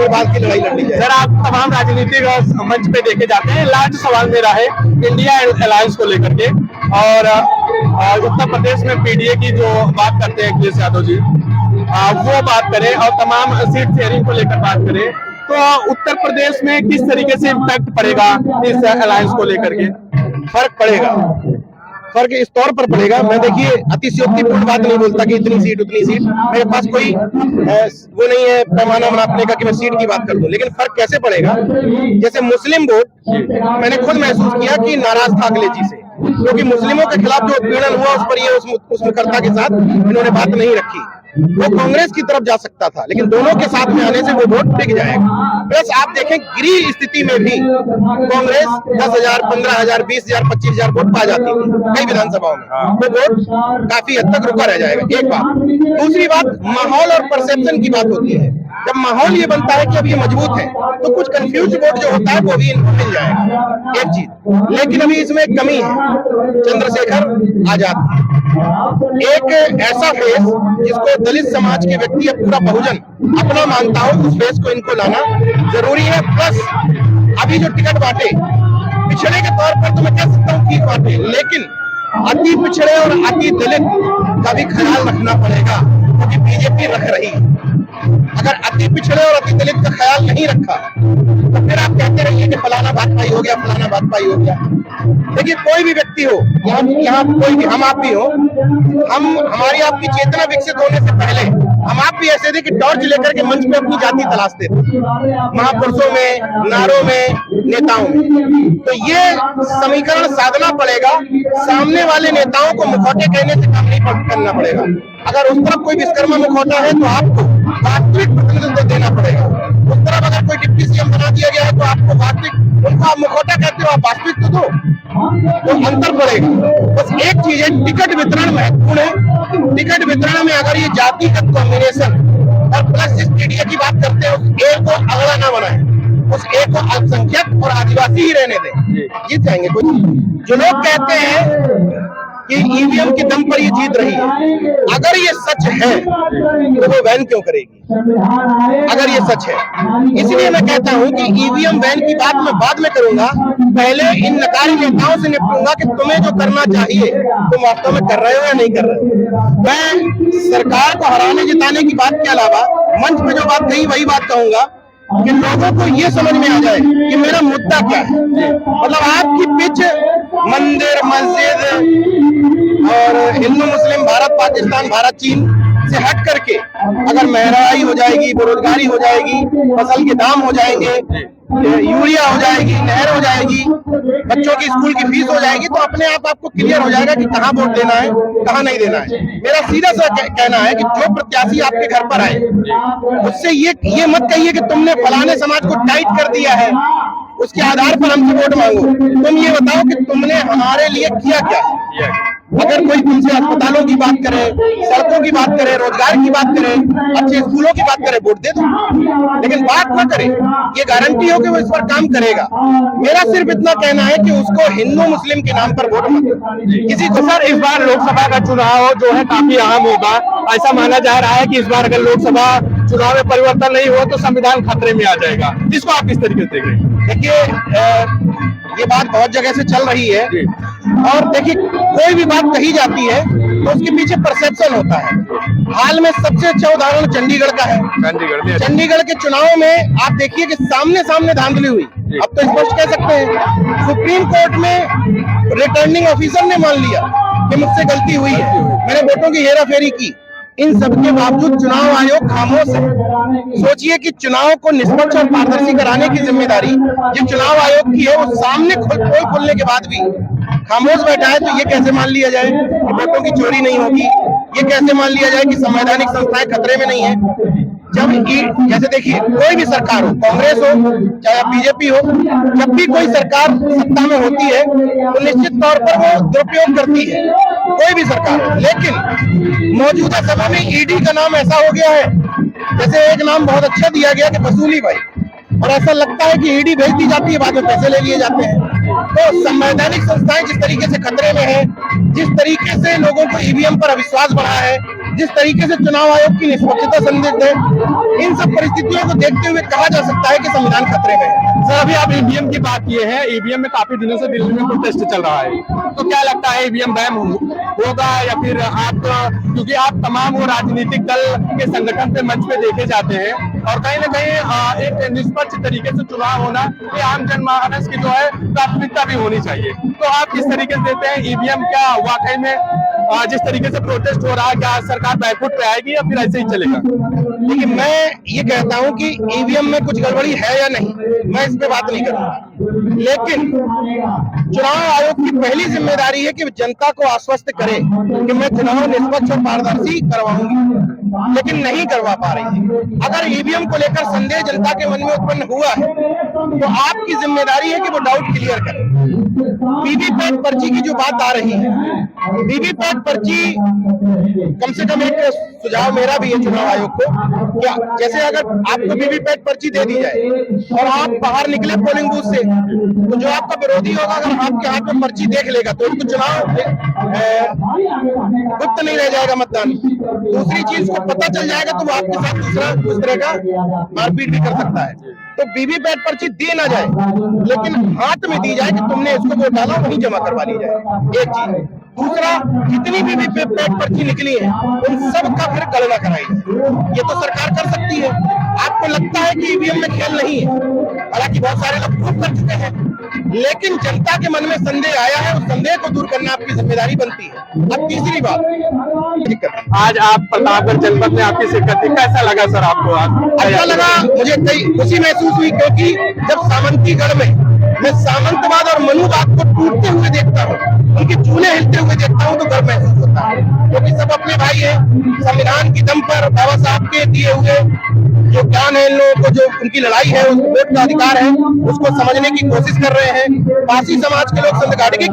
बात की लड़ाई लड़नी चाहिए। सर, आप तमाम राजनीतिक मंच पे देखे जाते हैं। लास्ट सवाल मेरा है इंडिया अलायंस को लेकर के, और उत्तर प्रदेश में पीडीए की जो बात करते हैं अखिलेश यादव जी, वो बात करें और तमाम सीट शेयरिंग को लेकर बात करें, तो उत्तर प्रदेश में किस तरीके से इम्पैक्ट पड़ेगा इस अलायंस को लेकर के? फर्क पड़ेगा, फर्क इस तौर पर पड़ेगा। मैं देखिए अतिशयोक्तिपूर्ण बात नहीं बोलता कि इतनी सीट उतनी सीट, मेरे पास कोई वो नहीं है पैमाना नापने का कि मैं सीट की बात कर दूं। लेकिन फर्क कैसे पड़ेगा, जैसे मुस्लिम वोट मैंने खुद महसूस किया कि नाराज था अखिलेश जी से, क्योंकि मुस्लिमों के खिलाफ जो उत्पीड़न हुआ उस पर ये उस मुकर्ता के साथ इन्होंने बात नहीं रखी। वो कांग्रेस की तरफ जा सकता था, लेकिन दोनों के साथ में आने से वो वोट टिक जाएगा। प्लस आप देखें गिरी स्थिति में भी कांग्रेस 10,000, 15,000, 20,000, 25,000 वोट पा जाती थी कई विधानसभाओं में, वो वोट काफी हद तक रुका रह जाएगा। एक बात। दूसरी बात, माहौल और परसेप्शन की बात होती है। जब माहौल ये बनता है कि अब ये मजबूत है, तो कुछ कंफ्यूज वोट जो होता है वो भी इनको मिल जाएगा, एक चीज। लेकिन अभी इसमें एक कमी है, चंद्रशेखर आजाद एक ऐसा फेस जिसको दलित समाज के व्यक्ति या पूरा बहुजन अपना मानता हो, उस फेस को इनको लाना जरूरी है। प्लस अभी जो टिकट बांटे पिछड़े के तौर पर तो मैं कह सकता हूँ ठीक बांटे, लेकिन अति पिछड़े और अति दलित का भी ख्याल रखना पड़ेगा, क्योंकि बीजेपी रख रही है। अगर अति पिछड़े और अति दलित का ख्याल नहीं रखा तो फिर आप कहते रहिए कि फलाना भाजपाई हो गया, फलाना भाजपाई हो गया। देखिए कोई भी व्यक्ति हो, यहाँ कोई भी, हम आप भी हो, हमारी आपकी चेतना विकसित होने से पहले हम आप भी ऐसे थे कि टॉर्च लेकर के मंच पे अपनी जाति तलाशते थे, महापुरुषों में, नारों में, नेताओं में। तो ये समीकरण साधना पड़ेगा, सामने वाले नेताओं को मुखौटे कहने से काम नहीं करना पड़ेगा। अगर उस तरफ कोई विश्वकर्मा मुखौटा है तो आपको वास्तविक प्रतिनिधित्व देना पड़ेगा। उस तरफ अगर कोई डिप्टी सीएम बना दिया गया है तो आपको वास्तविक, उनको आप मुखौटा कहते हो, आप वास्तविक तो दो, तो अंतर पड़ेगा। बस एक चीज है, टिकट वितरण महत्वपूर्ण है। टिकट वितरण में अगर ये जातिगत कॉम्बिनेशन और प्लस जिस मीडिया की बात करते हैं उस ए को अगला ना बनाए, उस ए को अल्पसंख्यक और आदिवासी ही रहने दें, जीत जाएंगे। कुछ जो लोग कहते हैं कि ईवीएम के दम पर ये जीत रही है, अगर ये सच है तो वो बैन क्यों करेगी, अगर ये सच है। इसलिए मैं कहता हूं कि ईवीएम बैन की बात मैं बाद में करूंगा, पहले इन नकारी नेताओं से निपटूंगा कि तुम्हें जो करना चाहिए तुम वास्तव में कर रहे हो या नहीं कर रहे हो। मैं सरकार को हराने जिताने की बात के अलावा मंच पे जो बात कही वही बात कहूंगा कि लोगों को ये समझ में आ जाए कि मेरा मुद्दा क्या है। मतलब आपकी पिच मंदिर, मस्जिद और हिंदू मुस्लिम, भारत पाकिस्तान, भारत चीन से हट करके अगर महंगाई हो जाएगी, बेरोजगारी हो जाएगी, फसल के दाम हो जाएंगे, यूरिया हो जाएगी, नहर हो जाएगी, बच्चों की स्कूल की फीस हो जाएगी, तो अपने आप आपको क्लियर हो जाएगा कि कहाँ वोट देना है, कहाँ नहीं देना है। मेरा सीधा सा कहना है कि जो प्रत्याशी आपके घर पर आए उससे ये मत कहिए कि तुमने फलाने समाज को टाइट कर दिया है, उसके आधार पर हमसे वोट मांगो। तुम ये बताओ कि तुमने हमारे लिए किया क्या। अगर कोई तुमसे अस्पतालों की बात करे, सड़कों की बात करे, रोजगार की बात करे, अच्छे स्कूलों की बात करे, वोट दे दो, लेकिन बात ना करे, ये गारंटी हो कि वो इस पर काम करेगा। मेरा सिर्फ इतना कहना है कि उसको हिंदू मुस्लिम के नाम पर वोट मत दो किसी को। सर, इस बार लोकसभा का चुनाव जो है काफी अहम होगा, ऐसा माना जा रहा है कि इस बार अगर लोकसभा चुनाव में परिवर्तन नहीं हुआ तो संविधान खतरे में आ जाएगा। इसको आप किस तरीके से देख रहे हैं? देखिए ये बात बहुत जगह से चल रही है, और देखिए कोई भी बात कही जाती है तो उसके पीछे परसेप्शन होता है। हाल में सबसे अच्छा उदाहरण चंडीगढ़ का है। चंडीगढ़ के चुनाव में आप देखिए कि सामने सामने धांधली हुई। अब तो स्पष्ट कह सकते हैं सुप्रीम कोर्ट में रिटर्निंग ऑफिसर ने मान लिया कि मुझसे गलती हुई है, मैंने वोटों की हेराफेरी की। इन सबके बावजूद चुनाव आयोग खामोश है। सोचिए कि चुनाव को निष्पक्ष और पारदर्शी कराने की जिम्मेदारी जो चुनाव आयोग की है, वो सामने पोल खोलने के बाद भी खामोश बैठा है। तो ये कैसे मान लिया जाए कि वोटों की चोरी नहीं होगी, ये कैसे मान लिया जाए कि संवैधानिक संस्थाएं खतरे में नहीं है। जब जैसे देखिए कोई भी सरकार हो, कांग्रेस हो चाहे बीजेपी हो, जब भी कोई सरकार सत्ता में होती है तो निश्चित तौर पर वो दुरुपयोग करती है, कोई भी सरकार हो। लेकिन मौजूदा समय में ईडी का नाम ऐसा हो गया है, जैसे एक नाम बहुत अच्छा दिया गया कि वसूली भाई, और ऐसा लगता है कि ईडी भेज दी जाती है, बाद में पैसे ले लिए जाते हैं। तो संवैधानिक संस्थाएं जिस तरीके से खतरे में है, जिस तरीके से लोगों को ईवीएम पर अविश्वास बढ़ा है, जिस तरीके से चुनाव आयोग की निष्पक्षता संदिग्ध है, इन सब परिस्थितियों को देखते हुए कहा जा सकता है कि संविधान खतरे में है। सर, अभी आप ईवीएम की बात किए हैं। ईवीएम में काफी दिनों से दिल्ली में प्रोटेस्ट चल रहा है, तो क्या लगता है ईवीएम बैन होगा या फिर आप, क्योंकि आप तमाम वो राजनीतिक दल के संगठन पे मंच पे देखे जाते हैं और कहीं ना कहीं एक निष्पक्ष तरीके से चुनाव होना ये आम जनमानस की जो है प्राथमिकता भी होनी चाहिए, तो आप किस तरीके से देते हैं ईवीएम? क्या वाकई में जिस तरीके से प्रोटेस्ट हो रहा है, क्या सरकार बैकफुट पे आएगी या फिर ऐसे ही चलेगा? देखिए, मैं ये कहता हूं कि ईवीएम में कुछ गड़बड़ी है या नहीं, मैं इस पे बात नहीं करूंगा, लेकिन चुनाव आयोग की पहली जिम्मेदारी है कि जनता को आश्वस्त करे कि मैं चुनाव निष्पक्ष और पारदर्शी करवाऊंगी, लेकिन नहीं करवा पा रही है। अगर ईवीएम को लेकर संदेह जनता के मन में उत्पन्न हुआ है तो आपकी जिम्मेदारी है कि वो डाउट क्लियर करें। वीवीपैट पर्ची की जो बात आ रही है, वीवीपैट पर्ची, कम से कम एक सुझाव मेरा भी है चुनाव आयोग को, क्या जैसे अगर आपको वीवीपैट पर्ची दे दी जाए और आप बाहर निकले पोलिंग बूथ से, तो जो आपका विरोधी होगा अगर आपके हाथ में पर्ची देख लेगा तो उसको चुनाव गुप्त नहीं रह जाएगा मतदान। दूसरी चीज को पता चल जाएगा तो वो आपके साथ उस तरह का मारपीट भी कर सकता है। तो वीवीपैट पर्ची दी ना जाए, लेकिन हाथ में दी जाए कि तुमने इसको वोट डाला, वहीं जमा करवा ली जाए, एक चीज। दूसरा, जितनी भी वीवीपैट पर्ची निकली है उन सब का फिर गणना कराई जाए। ये तो सरकार कर सकती है। आपको लगता है कि ईवीएम में खेल नहीं है, हालांकि बहुत सारे लोग प्रूव कर चुके हैं, लेकिन जनता के मन में संदेह आया है, उस संदेह को दूर करना आपकी जिम्मेदारी बनती है। अब तीसरी बात, आज आप प्रतापगढ़ जनपद में आपकी शिरकत थी, कैसा लगा सर आपको? अच्छा लगा, मुझे कई खुशी महसूस हुई, क्योंकि जब सामंतीगढ़ में मैं सामंतवाद और मनुवाद को टूटते हुए देखता हूँ, उनके चूल्हे हिलते हुए देखता हूँ, तो गर्व महसूस होता है, क्योंकि सब अपने भाई हैं। संविधान की दम पर बाबा साहब के दिए हुए जो ज्ञान है, इन लोगों को जो उनकी लड़ाई है, उस वोट का अधिकार है, उसको समझने की कोशिश कर रहे हैं। पारसी समाज के लोग संत गाड़गे की